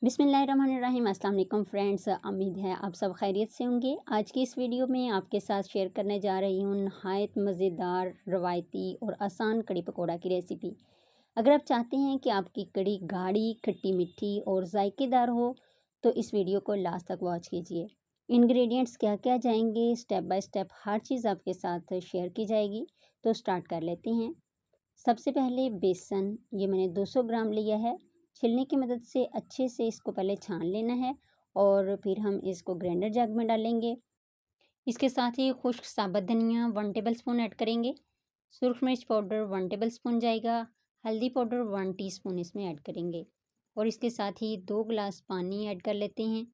बिस्मिल्लाहिर्रहमानिर्रहीम। अस्सलाम वालेकुम फ्रेंड्स, उम्मीद है आप सब खैरियत से होंगे। आज की इस वीडियो में आपके साथ शेयर करने जा रही हूँ नहायत मज़ेदार, रवायती और आसान कड़ी पकौड़ा की रेसिपी। अगर आप चाहते हैं कि आपकी कड़ी गाढ़ी, खट्टी मीठी और जायकेदार हो तो इस वीडियो को लास्ट तक वॉच कीजिए। इंग्रेडिएंट्स क्या क्या जाएंगे, स्टेप बाय स्टेप हर चीज़ आपके साथ शेयर की जाएगी। तो स्टार्ट कर लेते हैं। सबसे पहले बेसन, ये मैंने 200 ग्राम लिया है। छिलने की मदद से अच्छे से इसको पहले छान लेना है और फिर हम इसको ग्राइंडर जग में डालेंगे। इसके साथ ही खुश्क साबुत धनिया 1 टेबल स्पून ऐड करेंगे। सुरख मिर्च पाउडर 1 टेबल स्पून जाएगा। हल्दी पाउडर 1 टीस्पून इसमें ऐड करेंगे और इसके साथ ही 2 गिलास पानी ऐड कर लेते हैं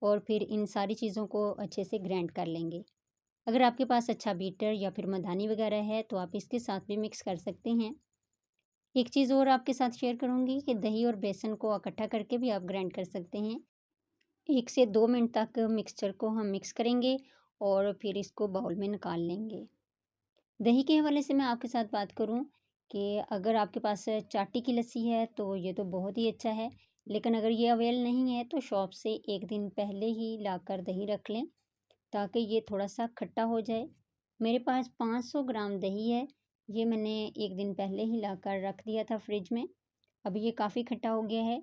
और फिर इन सारी चीज़ों को अच्छे से ग्राइंड कर लेंगे। अगर आपके पास अच्छा बीटर या फिर मधानी वगैरह है तो आप इसके साथ भी मिक्स कर सकते हैं। एक चीज़ और आपके साथ शेयर करूँगी कि दही और बेसन को इकट्ठा करके भी आप ग्राइंड कर सकते हैं। 1 से 2 मिनट तक मिक्सचर को हम मिक्स करेंगे और फिर इसको बाउल में निकाल लेंगे। दही के हवाले से मैं आपके साथ बात करूँ कि अगर आपके पास चाटी की लस्सी है तो ये तो बहुत ही अच्छा है, लेकिन अगर ये अवेल नहीं है तो शॉप से 1 दिन पहले ही लाकर दही रख लें ताकि ये थोड़ा-सा खट्टा हो जाए। मेरे पास 500 ग्राम दही है, ये मैंने 1 दिन पहले ही लाकर रख दिया था फ्रिज में। अब ये काफ़ी खट्टा हो गया है।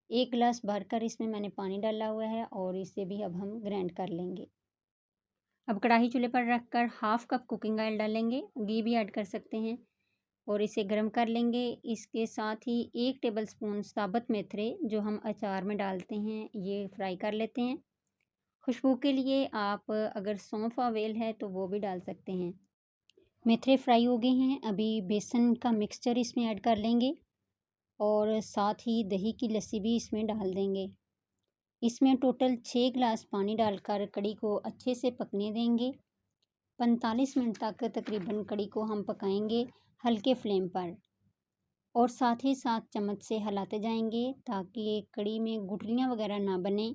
1 गिलास भरकर इसमें मैंने पानी डाला हुआ है और इसे भी अब हम ग्राइंड कर लेंगे। अब कढ़ाई चूल्हे पर रखकर हाफ़ कप कुकिंग ऑयल डालेंगे, घी भी ऐड कर सकते हैं और इसे गर्म कर लेंगे। इसके साथ ही 1 टेबलस्पून साबुत मेथरे जो हम अचार में डालते हैं, ये फ्राई कर लेते हैं। खुशबू के लिए आप अगर सौंफ अवेल है तो वो भी डाल सकते हैं। मेथरे फ्राई हो गए हैं, अभी बेसन का मिक्सचर इसमें ऐड कर लेंगे और साथ ही दही की लस्सी भी इसमें डाल देंगे। इसमें टोटल 6 गिलास पानी डालकर कड़ी को अच्छे से पकने देंगे। 45 मिनट तक तकरीबन कड़ी को हम पकाएंगे हल्के फ्लेम पर और साथ ही साथ चम्मच से हिलाते जाएंगे ताकि कड़ी में गुठलियाँ वगैरह ना बने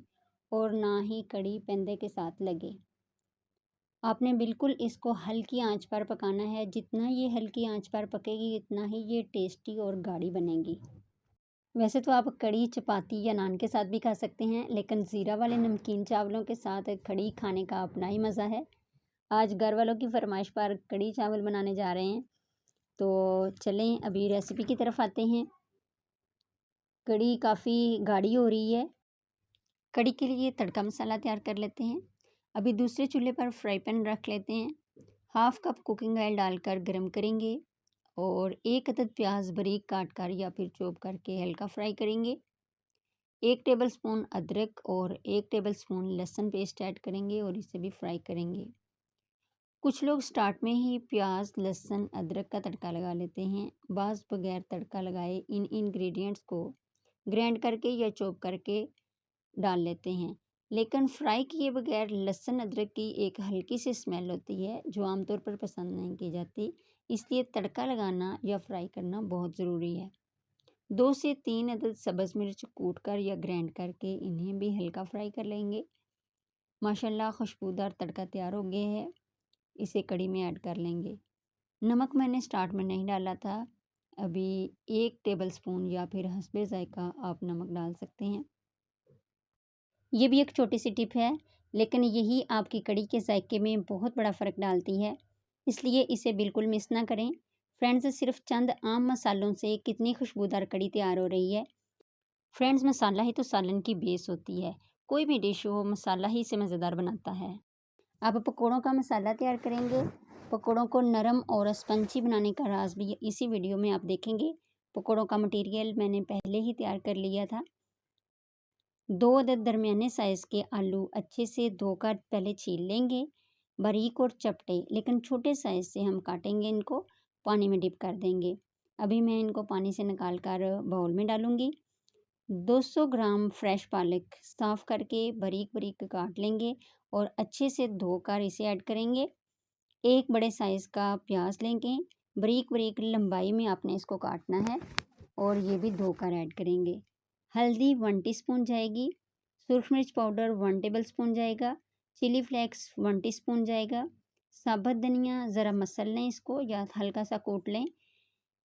और ना ही कड़ी पेंदे के साथ लगे। आपने बिल्कुल इसको हल्की आंच पर पकाना है। जितना ये हल्की आंच पर पकेगी इतना ही ये टेस्टी और गाढ़ी बनेगी। वैसे तो आप कड़ी चपाती या नान के साथ भी खा सकते हैं, लेकिन ज़ीरा वाले नमकीन चावलों के साथ कड़ी खाने का अपना ही मज़ा है। आज घर वालों की फरमाइश पर कड़ी चावल बनाने जा रहे हैं, तो चलें अभी रेसिपी की तरफ आते हैं। कड़ी काफ़ी गाढ़ी हो रही है। कड़ी के लिए तड़का मसाला तैयार कर लेते हैं। अभी दूसरे चूल्हे पर फ्राई पैन रख लेते हैं। हाफ़ कप कुकिंग ऑयल डालकर गरम करेंगे और 1 अदद प्याज बारीक काट कर या फिर चॉप करके हल्का फ्राई करेंगे। 1 टेबलस्पून अदरक और 1 टेबलस्पून लहसुन पेस्ट ऐड करेंगे और इसे भी फ्राई करेंगे। कुछ लोग स्टार्ट में ही प्याज, लहसुन, अदरक का तड़का लगा लेते हैं। बाज़ बगैर तड़का लगाए इन इंग्रेडिएंट्स को ग्राइंड करके या चॉप करके डाल लेते हैं, लेकिन फ्राई किए बगैर लहसुन अदरक की एक हल्की सी स्मेल होती है जो आमतौर पर पसंद नहीं की जाती, इसलिए तड़का लगाना या फ्राई करना बहुत ज़रूरी है। 2 से 3 अदद सब्ज़ मिर्च कूट कर या ग्राइंड करके इन्हें भी हल्का फ्राई कर लेंगे। माशाल्लाह खुशबूदार तड़का तैयार हो गया है, इसे कड़ी में ऐड कर लेंगे। नमक मैंने स्टार्ट में नहीं डाला था, अभी 1 टेबलस्पून या फिर हस्बे ज़ायका आप नमक डाल सकते हैं। ये भी एक छोटी सी टिप है, लेकिन यही आपकी कड़ी के जायके में बहुत बड़ा फ़र्क डालती है, इसलिए इसे बिल्कुल मिस ना करें। फ्रेंड्स, सिर्फ चंद आम मसालों से कितनी खुशबूदार कड़ी तैयार हो रही है। फ्रेंड्स, मसाला ही तो सालन की बेस होती है। कोई भी डिश हो मसाला ही इसे मज़ेदार बनाता है। अब पकौड़ों का मसाला तैयार करेंगे। पकौड़ों को नरम और स्पंजी बनाने का राज भी इसी वीडियो में आप देखेंगे। पकौड़ों का मटेरियल मैंने पहले ही तैयार कर लिया था। 2 अदद दरमियाने साइज़ के आलू अच्छे से धोकर पहले छील लेंगे, बारीक और चपटे, लेकिन छोटे साइज़ से हम काटेंगे। इनको पानी में डिप कर देंगे। अभी मैं इनको पानी से निकाल कर बाउल में डालूंगी। 200 ग्राम फ्रेश पालक साफ़ करके बारीक बारीक काट लेंगे और अच्छे से धोकर इसे ऐड करेंगे। 1 बड़े साइज़ का प्याज लेंगे, बारीक बारीक लंबाई में आपने इसको काटना है और ये भी धोकर ऐड करेंगे। हल्दी 1 टीस्पून जाएगी, सुरख मिर्च पाउडर 1 टेबलस्पून जाएगा, चिली फ्लेक्स 1 टीस्पून जाएगा, साबुत धनिया ज़रा मसल लें इसको या हल्का सा कूट लें,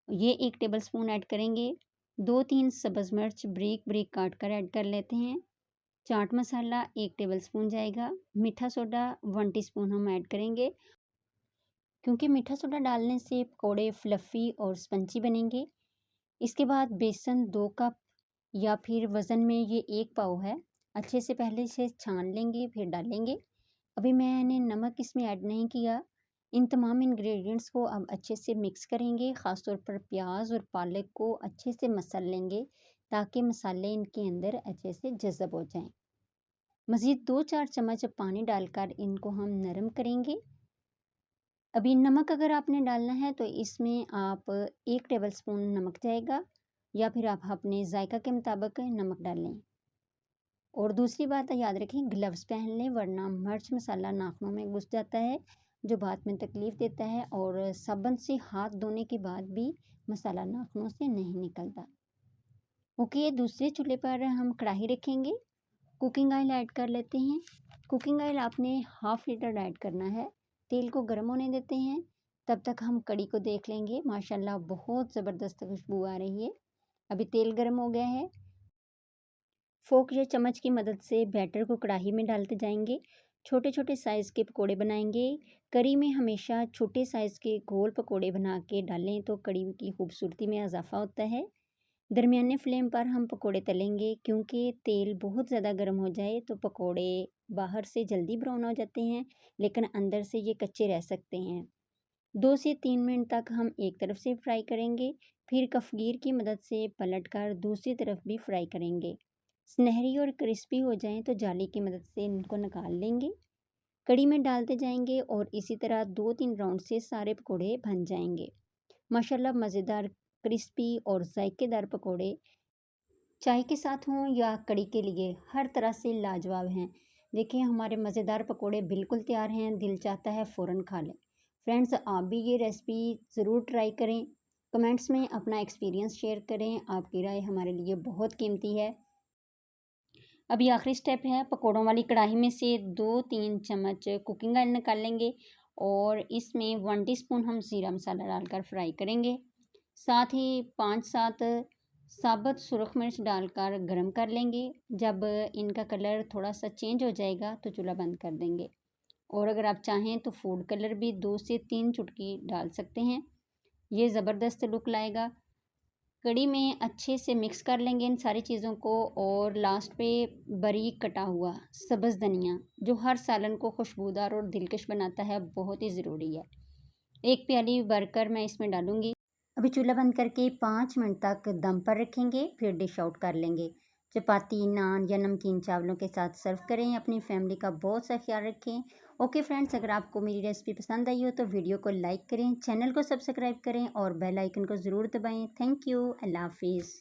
ये 1 टेबलस्पून ऐड करेंगे। 2-3 सब्ज़ मिर्च ब्रीक ब्रीक काट कर ऐड कर लेते हैं। चाट मसाला 1 टेबलस्पून जाएगा। मीठा सोडा 1 टीस्पून हम ऐड करेंगे, क्योंकि मीठा सोडा डालने से पकौड़े फ्लफ़ी और स्पंची बनेंगे। इसके बाद बेसन 2 कप या फिर वज़न में ये 1 पाव है, अच्छे से पहले इसे छान लेंगे फिर डालेंगे। अभी मैंने नमक इसमें ऐड नहीं किया। इन तमाम इंग्रेडिएंट्स को अब अच्छे से मिक्स करेंगे। ख़ास तौर पर प्याज और पालक को अच्छे से मसल लेंगे ताकि मसाले इनके अंदर अच्छे से जज़ब हो जाएं। मज़ीद 2-4 चम्मच पानी डालकर इनको हम नरम करेंगे। अभी नमक अगर आपने डालना है तो इसमें आप 1 टेबलस्पून नमक जाएगा या फिर आप अपने जायका के मुताबिक नमक डाल लें। और दूसरी बात याद रखें, ग्लव्स पहन लें वरना मिर्च मसाला नाखूनों में घुस जाता है, जो बाद में तकलीफ़ देता है और साबुन से हाथ धोने के बाद भी मसाला नाखूनों से नहीं निकलता। ओके, दूसरे चूल्हे पर हम कढ़ाई रखेंगे। कुकिंग ऑयल ऐड कर लेते हैं। कुकिंग ऑयल आपने हाफ़ लीटर ऐड करना है। तेल को गर्म होने देते हैं। तब तक हम कढ़ी को देख लेंगे। माशाल्लाह बहुत ज़बरदस्त खुशबू आ रही है। अभी तेल गर्म हो गया है। फोक या चम्मच की मदद से बैटर को कढ़ाई में डालते जाएंगे। छोटे छोटे साइज़ के पकोड़े बनाएंगे। कढ़ी में हमेशा छोटे साइज़ के गोल पकोड़े बना के डालें तो कढ़ी की खूबसूरती में इजाफा होता है। दरमियाने फ्लेम पर हम पकोड़े तलेंगे, क्योंकि तेल बहुत ज़्यादा गर्म हो जाए तो पकोड़े बाहर से जल्दी ब्राउन हो जाते हैं, लेकिन अंदर से ये कच्चे रह सकते हैं। 2 से 3 मिनट तक हम एक तरफ से फ्राई करेंगे, फिर कफ़गीर की मदद से पलटकर दूसरी तरफ भी फ्राई करेंगे। सुनहरी और क्रिस्पी हो जाएं तो जाली की मदद से इनको निकाल लेंगे। कढ़ी में डालते जाएंगे और इसी तरह 2-3 राउंड से सारे पकोड़े बन जाएंगे। माशाल्लाह मज़ेदार क्रिस्पी और जायकेदार पकोड़े चाय के साथ हों या कढ़ी के लिए हर तरह से लाजवाब हैं। देखिए हमारे मज़ेदार पकोड़े बिल्कुल तैयार हैं, दिल चाहता है फ़ौरन खा लें। फ्रेंड्स, आप भी ये रेसिपी ज़रूर ट्राई करें। कमेंट्स में अपना एक्सपीरियंस शेयर करें, आपकी राय हमारे लिए बहुत कीमती है। अभी आखिरी स्टेप है, पकोड़ों वाली कढ़ाई में से 2-3 चम्मच कुकिंग ऑयल निकाल लेंगे और इसमें 1 टीस्पून हम ज़ीरा मसाला डालकर फ्राई करेंगे। साथ ही 5-7 साबुत सुरख मिर्च डालकर गरम कर लेंगे। जब इनका कलर थोड़ा सा चेंज हो जाएगा तो चूल्हा बंद कर देंगे। और अगर आप चाहें तो फूड कलर भी 2 से 3 चुटकी डाल सकते हैं, ये ज़बरदस्त लुक लाएगा। कढ़ी में अच्छे से मिक्स कर लेंगे इन सारी चीज़ों को और लास्ट पे बारीक कटा हुआ सब्ज़ धनिया, जो हर सालन को खुशबूदार और दिलकश बनाता है, बहुत ही ज़रूरी है। 1 प्याली भरकर मैं इसमें डालूँगी। अभी चूल्हा बंद करके 5 मिनट तक दम पर रखेंगे, फिर डिश आउट कर लेंगे। चपाती, नान या नमकीन चावलों के साथ सर्व करें। अपनी फैमिली का बहुत सा ख्याल रखें। ओके फ्रेंड्स, अगर आपको मेरी रेसिपी पसंद आई हो तो वीडियो को लाइक करें, चैनल को सब्सक्राइब करें और बेल आइकन को ज़रूर दबाएं। Thank you. अल्लाह हाफिज़।